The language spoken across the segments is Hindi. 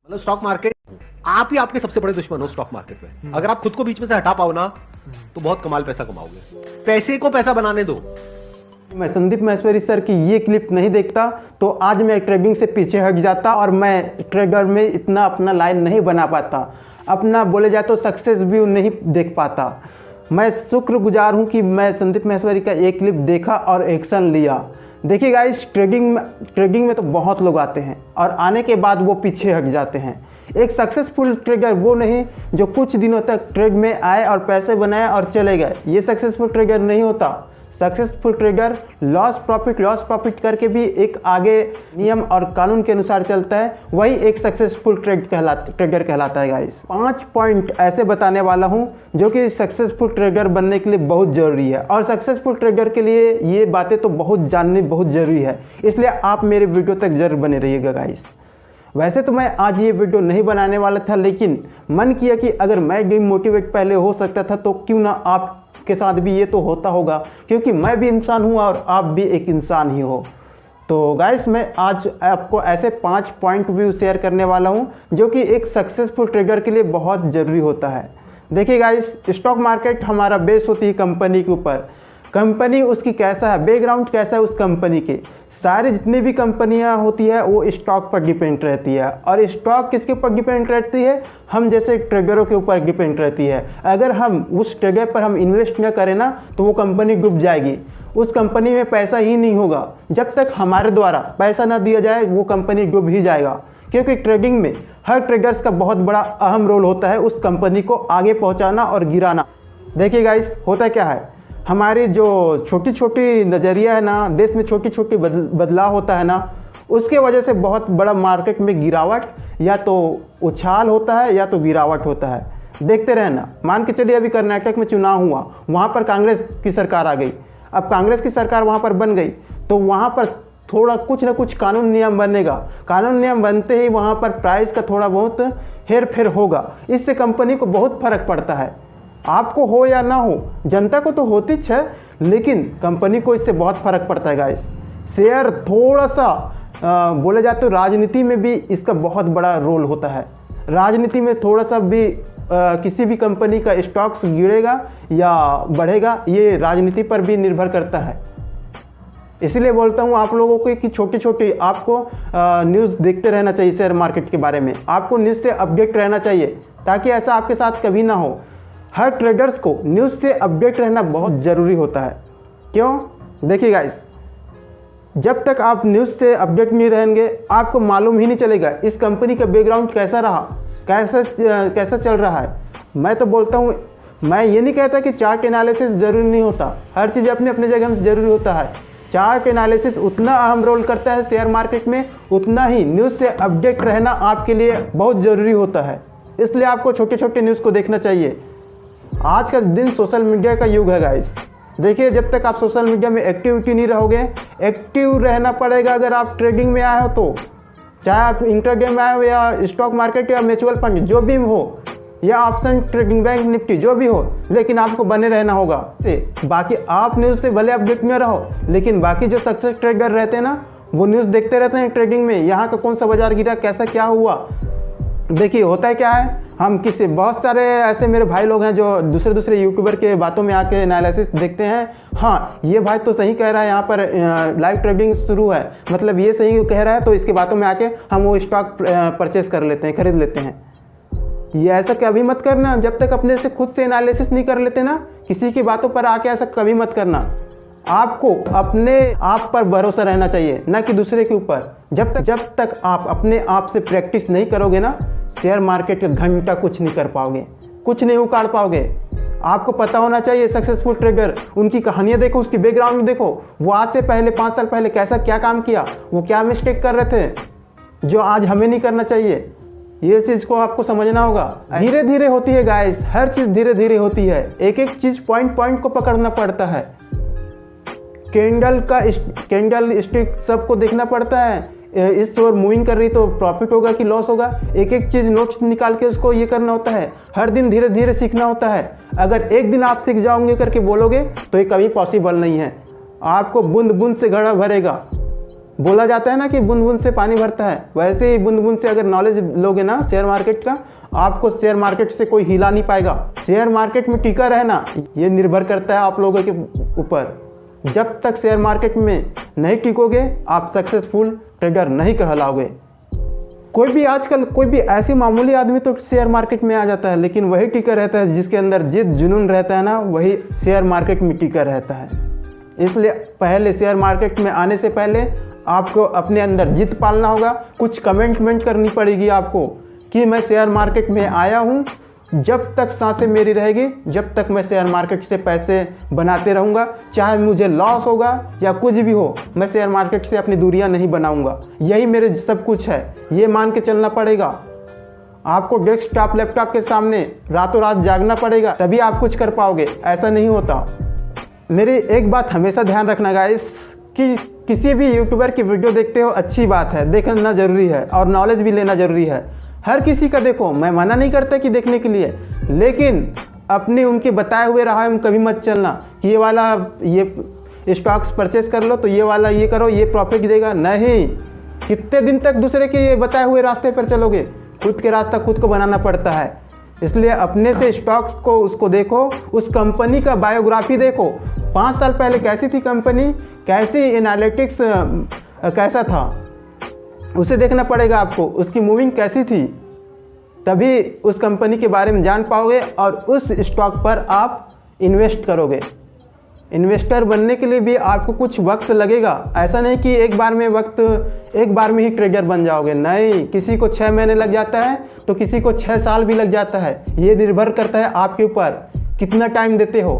मतलब स्टॉक मार्केट आप ही आपके सबसे बड़े दुश्मन हो स्टॉक मार्केट में। अगर आप खुद को बीच में से हटा पाओ ना तो बहुत कमाल पैसा कमाओगे। पैसे को पैसा बनाने दो। मैं संदीप महेश्वरी सर की ये क्लिप नहीं देखता तो आज मैं ट्रेडिंग से पीछे हट जाता और मैं ट्रेडर में इतना अपना लाइन नहीं बना पाता, अपना बोले जाए तो सक्सेस भी नहीं देख पाता। मैं शुक्रगुजार हूँ कि मैं संदीप महेश्वरी का एक क्लिप देखा और एक्शन लिया। देखिए गाइस, ट्रेडिंग में तो बहुत लोग आते हैं और आने के बाद वो पीछे हट जाते हैं। एक सक्सेसफुल ट्रेडर वो नहीं जो कुछ दिनों तक ट्रेड में आए और पैसे बनाए और चले गए। ये सक्सेसफुल ट्रेडर नहीं होता। सक्सेसफुल ट्रेडर लॉस प्रॉफिट करके भी एक आगे नियम और कानून के अनुसार चलता है, वही एक सक्सेसफुल ट्रेडर कहलाता है गाइस। 5 पॉइंट ऐसे बताने वाला हूं जो कि सक्सेसफुल ट्रेडर बनने के लिए बहुत ज़रूरी है और सक्सेसफुल ट्रेडर के लिए ये बातें तो बहुत जाननी बहुत ज़रूरी है, इसलिए आप मेरे वीडियो तक जरूर बने रहिएगा गाइस। वैसे तो मैं आज ये वीडियो नहीं बनाने वाला था, लेकिन मन किया कि अगर मैं डिमोटिवेट पहले हो सकता था तो क्यों ना आप के साथ भी ये तो होता होगा, क्योंकि मैं भी इंसान हूँ और आप भी एक इंसान ही हो। तो गाइस, मैं आज आपको ऐसे 5 पॉइंट व्यू शेयर करने वाला हूँ जो कि एक सक्सेसफुल ट्रेडर के लिए बहुत ज़रूरी होता है। देखिए गाइस, स्टॉक मार्केट हमारा बेस होती है कंपनी के ऊपर। कंपनी उसकी कैसा है, बैकग्राउंड कैसा है उस कंपनी के, सारी जितनी भी कंपनियां होती है वो स्टॉक पर डिपेंड रहती है। और स्टॉक किसके ऊपर डिपेंड रहती है? हम जैसे ट्रेडरों के ऊपर डिपेंड रहती है। अगर हम उस ट्रेडर पर हम इन्वेस्ट न करें ना तो वो कंपनी डूब जाएगी, उस कंपनी में पैसा ही नहीं होगा। जब तक हमारे द्वारा पैसा ना दिया जाए वो कंपनी डूब ही जाएगा, क्योंकि ट्रेडिंग में हर ट्रेडर्स का बहुत बड़ा अहम रोल होता है उस कंपनी को आगे पहुँचाना और गिराना। देखिए गाइस, होता क्या है, हमारी जो छोटी छोटी नज़रिया है ना, देश में छोटी छोटी बदलाव होता है ना, उसके वजह से बहुत बड़ा मार्केट में गिरावट या तो उछाल होता है या तो गिरावट होता है। देखते रहना। मान के चलिए अभी कर्नाटक में चुनाव हुआ, वहाँ पर कांग्रेस की सरकार आ गई। अब कांग्रेस की सरकार वहाँ पर बन गई तो वहाँ पर थोड़ा कुछ ना कुछ कानून नियम बनेगा। कानून नियम बनते ही वहाँ पर प्राइस का थोड़ा बहुत हेर फेर होगा। इससे कंपनी को बहुत फर्क पड़ता है। आपको हो या ना हो, जनता को तो होती है, लेकिन कंपनी को इससे बहुत फ़र्क पड़ता है गाइस। शेयर थोड़ा सा बोले जाए तो राजनीति में भी इसका बहुत बड़ा रोल होता है। राजनीति में थोड़ा सा भी किसी भी कंपनी का स्टॉक्स गिरेगा या बढ़ेगा, ये राजनीति पर भी निर्भर करता है। इसीलिए बोलता हूँ आप लोगों को कि छोटी छोटी आपको न्यूज़ देखते रहना चाहिए। शेयर मार्केट के बारे में आपको न्यूज़ से अपडेट रहना चाहिए, ताकि ऐसा आपके साथ कभी ना हो। हर ट्रेडर्स को न्यूज़ से अपडेट रहना बहुत ज़रूरी होता है। क्यों? देखिए गाइस, जब तक आप न्यूज़ से अपडेट नहीं रहेंगे आपको मालूम ही नहीं चलेगा इस कंपनी का बैकग्राउंड कैसा रहा, कैसा चल रहा है। मैं तो बोलता हूँ, मैं ये नहीं कहता कि चार्ट एनालिसिस ज़रूरी नहीं होता, हर चीज़ अपने अपने जगह में ज़रूरी होता है। चार्ट एनालिसिस उतना अहम रोल करता है शेयर मार्केट में, उतना ही न्यूज़ से अपडेट रहना आपके लिए बहुत ज़रूरी होता है। इसलिए आपको छोटे छोटे न्यूज़ को देखना चाहिए। आज का दिन सोशल मीडिया का युग है गाइस। देखिए, जब तक आप सोशल मीडिया में एक्टिविटी नहीं रहोगे, एक्टिव रहना पड़ेगा। अगर आप ट्रेडिंग में आए हो तो, चाहे आप इंट्राडे में आए हो या स्टॉक मार्केट या म्यूचुअल फंड जो भी हो, या ऑप्शन ट्रेडिंग, बैंक निफ्टी जो भी हो, लेकिन आपको बने रहना होगा। बाकी आप न्यूज़ से भले अपडेट में रहो, लेकिन बाकी जो सक्सेस ट्रेडर रहते हैं ना, वो न्यूज़ देखते रहते हैं ट्रेडिंग में, यहाँ का कौन सा बाजार गिरा, कैसा क्या हुआ। देखिए होता है क्या है, हम किसी बहुत सारे ऐसे मेरे भाई लोग हैं जो दूसरे यूट्यूबर के बातों में आके एनालिसिस देखते हैं। हाँ, ये भाई तो सही कह रहा है, यहाँ पर लाइव ट्रेडिंग शुरू है, मतलब ये सही कह रहा है, तो इसके बातों में आके हम वो स्टॉक परचेस कर लेते हैं, खरीद लेते हैं। ये ऐसा कभी मत करना जब तक अपने से खुद से एनालिसिस नहीं कर लेते ना, किसी की बातों पर आके ऐसा कभी मत करना। आपको अपने आप पर भरोसा रहना चाहिए, ना कि दूसरे के ऊपर। जब तक आप अपने आप से प्रैक्टिस नहीं करोगे ना, शेयर मार्केट का घंटा कुछ नहीं कर पाओगे, कुछ नहीं उखाड़ पाओगे। आपको पता होना चाहिए सक्सेसफुल ट्रेडर, उनकी कहानियाँ देखो, उसकी बैकग्राउंड देखो, वो आज से पहले 5 साल पहले कैसा क्या काम किया, वो क्या मिस्टेक कर रहे थे जो आज हमें नहीं करना चाहिए। ये चीज़ को आपको समझना होगा। धीरे धीरे होती है गाइस, हर चीज़ धीरे धीरे होती है। एक एक चीज़ पॉइंट को पकड़ना पड़ता है। कैंडल स्टिक सबको देखना पड़ता है। इस ओर मूविंग कर रही तो प्रॉफिट होगा कि लॉस होगा, एक एक चीज़ नोट्स निकाल के उसको ये करना होता है। हर दिन धीरे धीरे सीखना होता है। अगर एक दिन आप सीख जाओगे करके बोलोगे तो ये कभी पॉसिबल नहीं है। आपको बूंद बूंद से घड़ा भरेगा। बोला जाता है ना कि बूंद बूंद से पानी भरता है, वैसे ही बूंद बूंद से अगर नॉलेज लोगे ना शेयर मार्केट का, आपको शेयर मार्केट से कोई हिला नहीं पाएगा। शेयर मार्केट में टिका रहना ये निर्भर करता है आप लोगों के ऊपर। जब तक शेयर मार्केट में नहीं टिकोगे आप सक्सेसफुल ट्रेडर नहीं कहलाओगे। कोई भी आजकल कोई भी ऐसी मामूली आदमी तो शेयर मार्केट में आ जाता है, लेकिन वही टिका रहता है जिसके अंदर जिद जुनून रहता है ना, वही शेयर मार्केट में टिका रहता है। इसलिए पहले शेयर मार्केट में आने से पहले आपको अपने अंदर जिद पालना होगा। कुछ कमिटमेंट करनी पड़ेगी आपको कि मैं शेयर मार्केट में आया हूँ, जब तक सांसें मेरी रहेगी जब तक मैं शेयर मार्केट से पैसे बनाते रहूँगा, चाहे मुझे लॉस होगा या कुछ भी हो, मैं शेयर मार्केट से अपनी दूरियाँ नहीं बनाऊँगा। यही मेरे सब कुछ है, ये मान के चलना पड़ेगा। आपको डेस्कटॉप लैपटॉप के सामने रातों रात जागना पड़ेगा, तभी आप कुछ कर पाओगे, ऐसा नहीं होता। मेरी एक बात हमेशा ध्यान रखना गाइस कि किसी भी यूट्यूबर की वीडियो देखते हो अच्छी बात है, देखना ज़रूरी है और नॉलेज भी लेना ज़रूरी है। हर किसी का देखो, मैं मना नहीं करता कि देखने के लिए, लेकिन अपनी उनके बताए हुए राह में कभी मत चलना कि ये वाला ये स्टॉक्स परचेस कर लो तो ये वाला ये करो ये प्रॉफिट देगा। नहीं, कितने दिन तक दूसरे के ये बताए हुए रास्ते पर चलोगे? खुद के रास्ता खुद को बनाना पड़ता है। इसलिए अपने से स्टॉक्स को उसको देखो, उस कंपनी का बायोग्राफी देखो, 5 साल पहले कैसी थी कंपनी, कैसी एनालिटिक्स कैसा था, उसे देखना पड़ेगा आपको, उसकी मूविंग कैसी थी, तभी उस कंपनी के बारे में जान पाओगे और उस स्टॉक पर आप इन्वेस्ट करोगे। इन्वेस्टर बनने के लिए भी आपको कुछ वक्त लगेगा, ऐसा नहीं कि एक बार में ही ट्रेडर बन जाओगे। नहीं, किसी को 6 महीने लग जाता है तो किसी को 6 साल भी लग जाता है। ये निर्भर करता है आपके ऊपर कितना टाइम देते हो।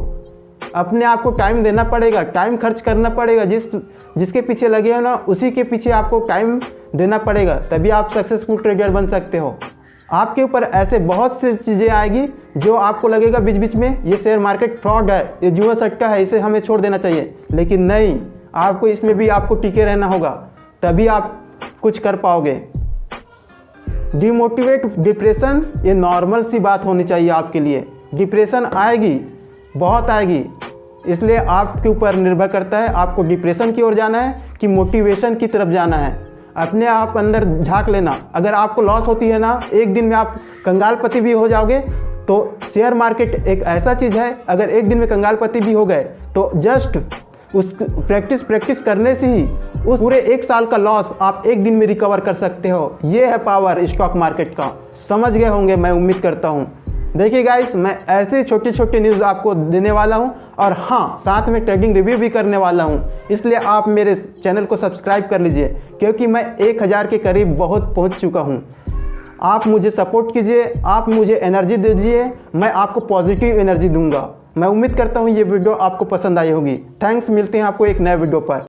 अपने आप को टाइम देना पड़ेगा, टाइम खर्च करना पड़ेगा। जिसके पीछे लगे हो ना उसी के पीछे आपको टाइम देना पड़ेगा, तभी आप सक्सेसफुल ट्रेडर बन सकते हो। आपके ऊपर ऐसे बहुत सी चीज़ें आएगी जो आपको लगेगा बीच बीच में ये शेयर मार्केट फ्रॉड है, ये जुआ सट्टा है, इसे हमें छोड़ देना चाहिए, लेकिन नहीं, आपको इसमें भी आपको टिके रहना होगा, तभी आप कुछ कर पाओगे। डिमोटिवेट, डिप्रेशन ये नॉर्मल सी बात होनी चाहिए आपके लिए। डिप्रेशन आएगी, बहुत आएगी, इसलिए आपके ऊपर निर्भर करता है आपको डिप्रेशन की ओर जाना है कि मोटिवेशन की तरफ जाना है। अपने आप अंदर झांक लेना। अगर आपको लॉस होती है ना, एक दिन में आप कंगालपति भी हो जाओगे, तो शेयर मार्केट एक ऐसा चीज़ है, अगर एक दिन में कंगालपति भी हो गए तो जस्ट उस प्रैक्टिस करने से ही उस पूरे 1 साल का लॉस आप एक दिन में रिकवर कर सकते हो। ये है पावर स्टॉक मार्केट का। समझ गए होंगे, मैं उम्मीद करता हूँ। देखिए गाइस, मैं ऐसे छोटे छोटे न्यूज़ आपको देने वाला हूं और हाँ, साथ में ट्रेडिंग रिव्यू भी करने वाला हूं, इसलिए आप मेरे चैनल को सब्सक्राइब कर लीजिए, क्योंकि मैं 1000 के करीब बहुत पहुंच चुका हूं। आप मुझे सपोर्ट कीजिए, आप मुझे एनर्जी दीजिए, मैं आपको पॉजिटिव एनर्जी दूंगा। मैं उम्मीद करता हूं ये वीडियो आपको पसंद आई होगी। थैंक्स, मिलते हैं आपको एक नए वीडियो पर।